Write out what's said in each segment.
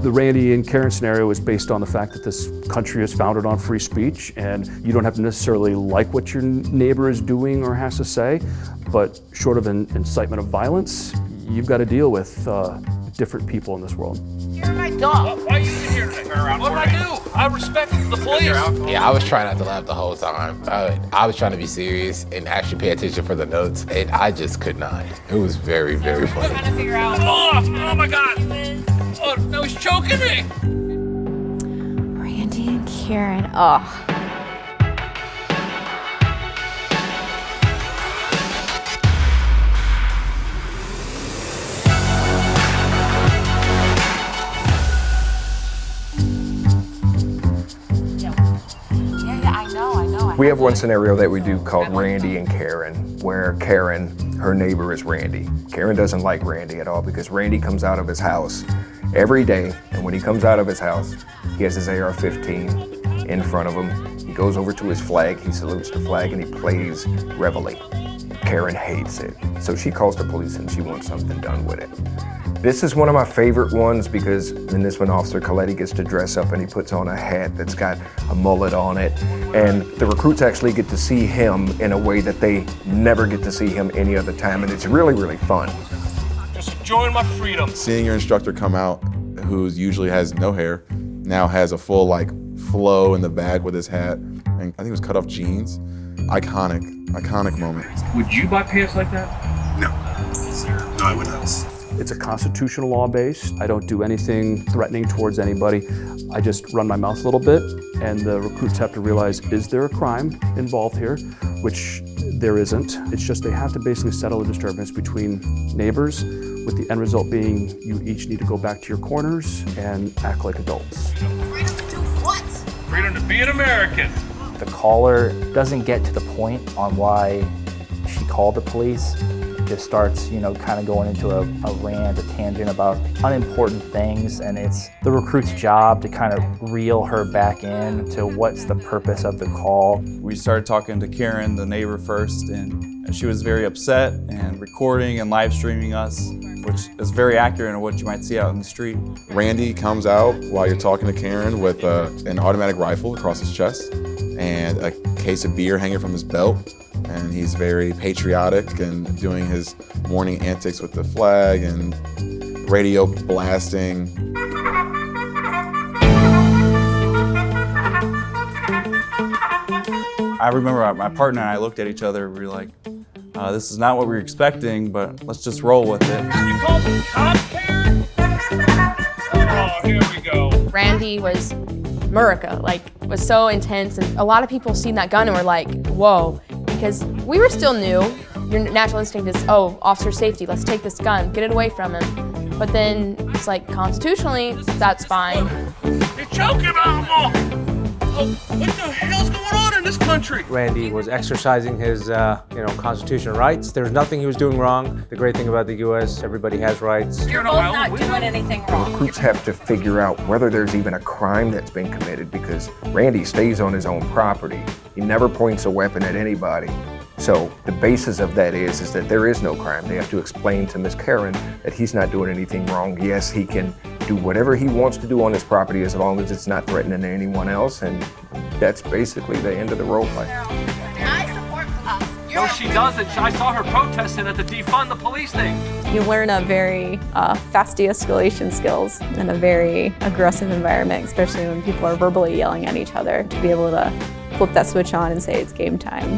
The Randy and Karen scenario is based on the fact that this country is founded on free speech, and you don't have to necessarily like what your neighbor is doing or has to say, but short of an incitement of violence, you've got to deal with different people in this world. You're my dog. Why are you in here today? What did I do? I respect the police. Yeah, I was trying not to laugh the whole time. I was trying to be serious and actually pay attention for the notes, and I just could not. It was very, very funny. Trying to figure out. Oh my God! Oh no, he's choking me! Randy and Karen. Oh. We have one scenario that we do called Randy and Karen, where Karen, her neighbor, is Randy. Karen doesn't like Randy at all because Randy comes out of his house every day, and when he comes out of his house, he has his AR-15 in front of him. He goes over to his flag, he salutes the flag, and he plays Reveille. Karen hates it, so she calls the police and she wants something done with it. This is one of my favorite ones because in this one, Officer Coletti gets to dress up and he puts on a hat that's got a mullet on it. And the recruits actually get to see him in a way that they never get to see him any other time. And it's really, really fun. Just enjoying my freedom. Seeing your instructor come out, who usually has no hair, now has a full flow in the back with his hat. And I think it was cut off jeans. Iconic moment. Would you buy pants like that? No, no, I would not. It's a constitutional law based. I don't do anything threatening towards anybody. I just run my mouth a little bit, and the recruits have to realize, is there a crime involved here? Which there isn't. It's just they have to basically settle a disturbance between neighbors, with the end result being you each need to go back to your corners and act like adults. Freedom to do what? Freedom to be an American. The caller doesn't get to the point on why she called the police. Just starts, kind of going into a rant, a tangent about unimportant things, and it's the recruit's job to kind of reel her back in to what's the purpose of the call. We started talking to Karen, the neighbor, first, and she was very upset and recording and live streaming us, which is very accurate in what you might see out in the street. Randy comes out while you're talking to Karen with an automatic rifle across his chest and a case of beer hanging from his belt. And he's very patriotic and doing his morning antics with the flag and radio blasting. I remember my partner and I looked at each other, we were like, this is not what we were expecting, but let's just roll with it. You called the cops, Karen? Oh, here we go. Randy was Murica, was so intense, and a lot of people seen that gun and were like, whoa. Because we were still new. Your natural instinct is, oh, officer safety, let's take this gun, get it away from him. But then it's like, constitutionally, that's fine. You're choking on them. What the hell's going on in this country? Randy was exercising his, constitutional rights. There was nothing he was doing wrong. The great thing about the U.S., everybody has rights. You're both not doing anything The wrong. recruits have to figure out whether there's even a crime that's been committed because Randy stays on his own property. He never points a weapon at anybody. So the basis of that is that there is no crime. They have to explain to Miss Karen that he's not doing anything wrong. Yes, he can do whatever he wants to do on his property as long as it's not threatening anyone else, and that's basically the end of the role play. I support police. No, she doesn't. I saw her protesting at the defund the police thing. You learn a very fast de-escalation skills in a very aggressive environment, especially when people are verbally yelling at each other, to be able to flip that switch on and say it's game time.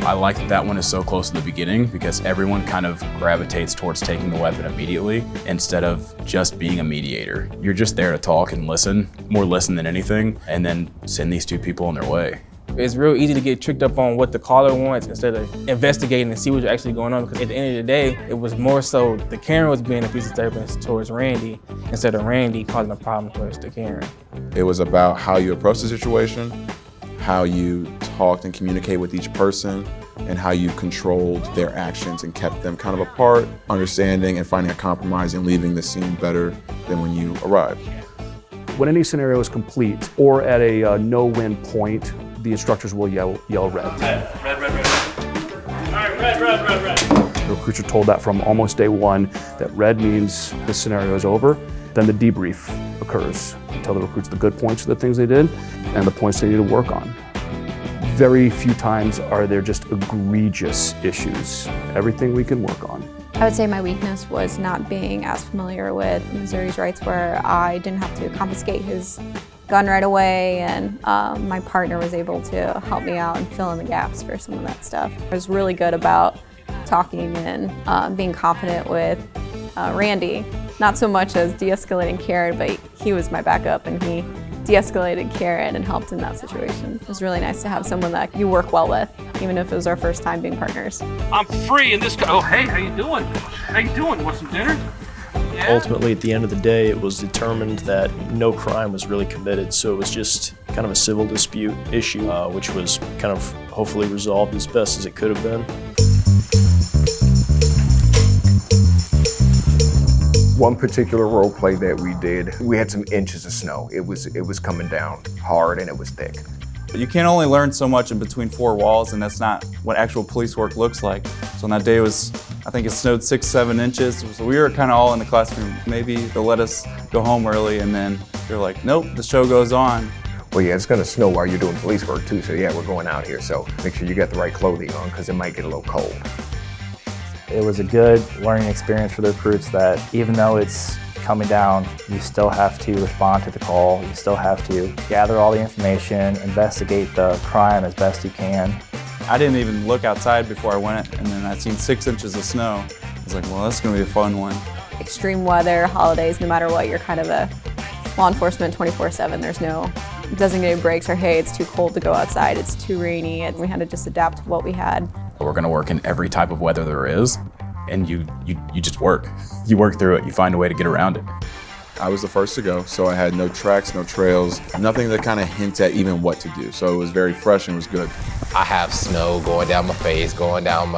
I like that one is so close to the beginning because everyone kind of gravitates towards taking the weapon immediately instead of just being a mediator. You're just there to talk and listen, more listen than anything, and then send these two people on their way. It's real easy to get tricked up on what the caller wants instead of investigating and see what's actually going on, because at the end of the day, it was more so the Karen was being a piece of disturbance towards Randy instead of Randy causing a problem towards the Karen. It was about how you approach the situation, how you talked and communicate with each person, and how you controlled their actions and kept them kind of apart, understanding and finding a compromise and leaving the scene better than when you arrived. When any scenario is complete or at a no-win point, the instructors will yell red. Red. All right, red. The recruits are told that from almost day one, that red means the scenario is over. Then the debrief occurs. I tell the recruits the good points of the things they did and the points they need to work on. Very few times are there just egregious issues. Everything we can work on. I would say my weakness was not being as familiar with Missouri's rights, where I didn't have to confiscate his gun right away, and my partner was able to help me out and fill in the gaps for some of that stuff. I was really good about talking and being confident with Randy. Not so much as de-escalating Karen, but he was my backup, and he de-escalated Karen and helped in that situation. It was really nice to have someone that you work well with, even if it was our first time being partners. I'm free in this. Oh, hey, how you doing? How you doing? Want some dinner? Yeah. Ultimately, at the end of the day, it was determined that no crime was really committed, so it was just kind of a civil dispute issue, which was kind of hopefully resolved as best as it could have been. One particular role play that we did, we had some inches of snow. It was coming down hard and it was thick. You can only learn so much in between four walls, and that's not what actual police work looks like. So on that day I think it snowed 6-7 inches. So we were kind of all in the classroom. Maybe they'll let us go home early, and then they're like, nope, the show goes on. Well, yeah, it's gonna snow while you're doing police work too, so yeah, we're going out here. So make sure you got the right clothing on, because it might get a little cold. It was a good learning experience for the recruits that even though it's coming down, you still have to respond to the call. You still have to gather all the information, investigate the crime as best you can. I didn't even look outside before I went, and then I seen 6 inches of snow. I was like, well, that's gonna be a fun one. Extreme weather, holidays, no matter what, you're kind of a law enforcement 24/7. There's no designated breaks or, hey, it's too cold to go outside, it's too rainy, and we had to just adapt to what we had. We're gonna work in every type of weather there is, and you just work. You work through it, you find a way to get around it. I was the first to go, so I had no tracks, no trails, nothing that kind of hints at even what to do. So it was very fresh and it was good. I have snow going down my face, going down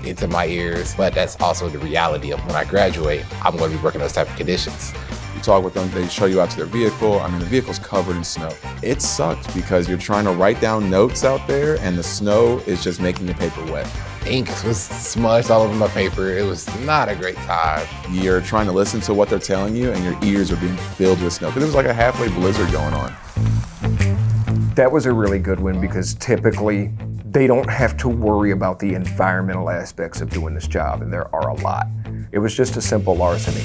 into my ears, but that's also the reality of when I graduate, I'm going to be working those type of conditions. You talk with them, they show you out to their vehicle. I mean, the vehicle's covered in snow. It sucked because you're trying to write down notes out there and the snow is just making the paper wet. Ink was smudged all over my paper. It was not a great time. You're trying to listen to what they're telling you and your ears are being filled with snow. Because it was like a halfway blizzard going on. That was a really good one because typically they don't have to worry about the environmental aspects of doing this job, and there are a lot. It was just a simple larceny.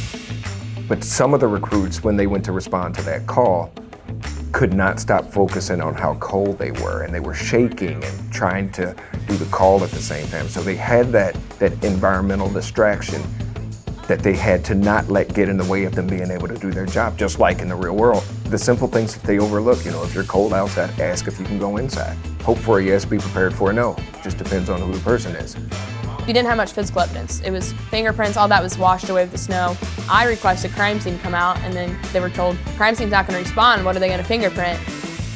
But some of the recruits, when they went to respond to that call, could not stop focusing on how cold they were, and they were shaking and trying to do the call at the same time. So they had that environmental distraction that they had to not let get in the way of them being able to do their job, just like in the real world. The simple things that they overlook, you know, if you're cold outside, ask if you can go inside. Hope for a yes, be prepared for a no. Just depends on who the person is. We didn't have much physical evidence. It was fingerprints, all that was washed away with the snow. I requested crime scene come out, and then they were told, crime scene's not gonna respond, what are they gonna fingerprint?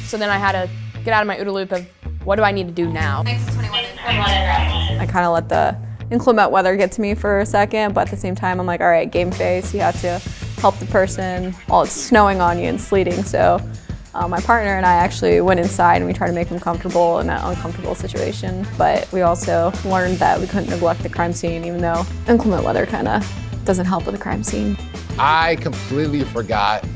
So then I had to get out of my OODA loop of, what do I need to do now? I kind of let the inclement weather get to me for a second, but at the same time, I'm like, all right, game face, you have to help the person while it's snowing on you and sleeting. So my partner and I actually went inside and we tried to make them comfortable in that uncomfortable situation. But we also learned that we couldn't neglect the crime scene, even though inclement weather kind of doesn't help with the crime scene. I completely forgot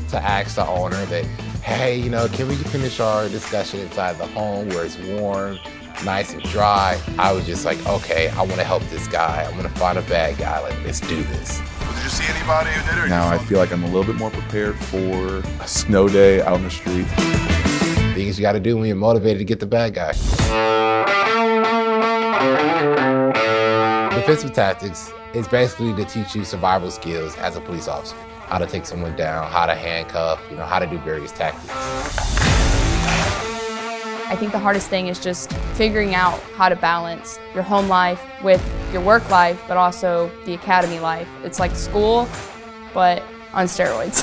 to ask the owner that, hey, you know, can we finish our discussion inside the home where it's warm, nice and dry? I was just like, okay, I want to help this guy. I want to find a bad guy. Like, let's do this. Did you see anybody who did it? Now I feel like I'm a little bit more prepared for a snow day out in the street. Things you got to do when you're motivated to get the bad guy. Defensive tactics is basically to teach you survival skills as a police officer. How to take someone down, how to handcuff, you know, how to do various tactics. I think the hardest thing is just figuring out how to balance your home life with your work life, but also the academy life. It's like school, but on steroids.